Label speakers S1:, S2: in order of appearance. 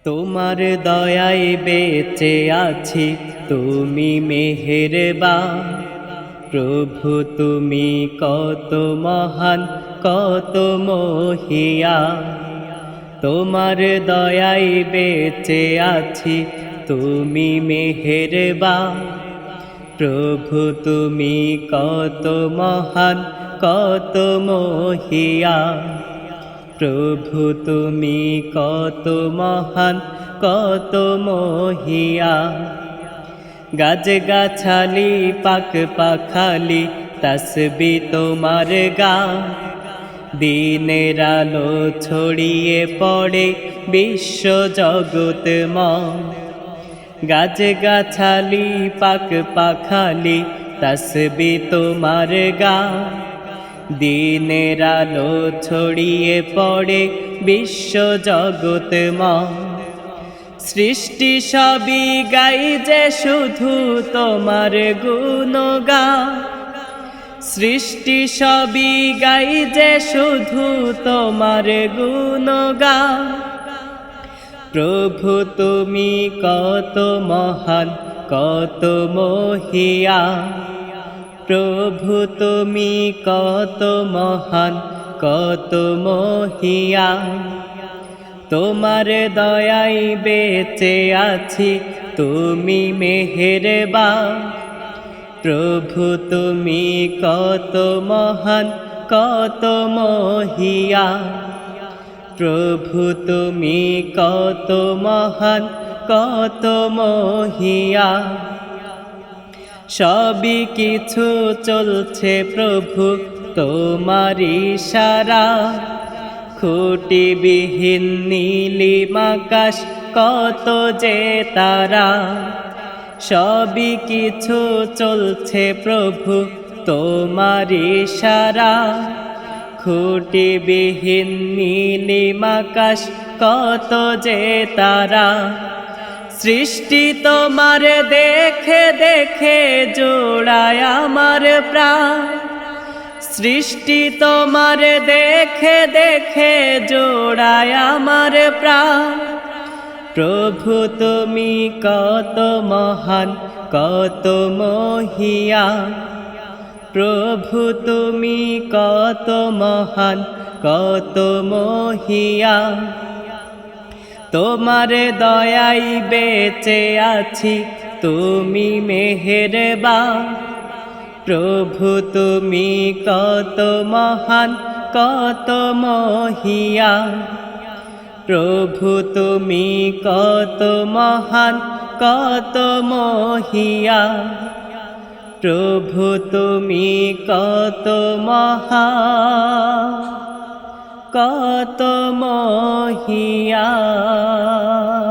S1: তোমার দয়ায় বেঁচে আছি, তুমি মেহেরবান। প্রভু তুমি কত মহান, কত মহিয়ান। তোমার দয়ায় বেঁচে আছি, তুমি মেহেরবান। প্রভু তুমি কত মহান, কত মহিয়ান। প্রভু তুমি কত মহান, কত মহিয়ান। গাছ গাছালি পাক পাখালি তসবি তোমার গান। দিনের আলো ছড়িয়ে পড়ে বিশ্ব জগৎময়। গাছ গাছালি পাক পাখালি তসবি তোমার গান। দিনের আলো ছড়িয়ে পড়ে বিশ্ব জগৎময়। সৃষ্টি সবই গাই যে শুধু তোমার গুণগান। সৃষ্টি সবই গাই যে শুধু তোমার গুণগান। প্রভু তুমি কত মহান, কত মহিয়ান। প্রভু তুমি কত মহান, কত মহিয়ান। তোমার দয়ায় বেঁচে আছি, তুমি মেহেরবান। প্রভু তুমি কত মহান, কত মহিয়ান। প্রভু তুমি কত মহান, কত মহিয়ান। সবই কিছু চলছে প্রভু তোমার ইশারা। খুঁটিবিহীন নীলিমাকাশ কত যে তারা। সবই কিছু চলছে প্রভু তোমার ইশারা। খুঁটিবিহীন নীলিমাকাশ কত যে তারা। সৃষ্টি তোমার দেখে দেখে জোড়ায় আমার প্রাণ। সৃষ্টি তোমার দেখে দেখে জোড়ায় আমার প্রাণ। প্রভু তুমি কত মহান, কত মহিয়ান। প্রভু তুমি কত মহান, কত মহিয়ান। তোমার দয়ায় বেঁচে আছি, তুমি মেহেরবান। প্রভু তুমি কত মহান, কত মহিয়ান। প্রভু তুমি কত মহান, কত মহিয়ান। প্রভু তুমি কত মহান, কত মহিয়ান।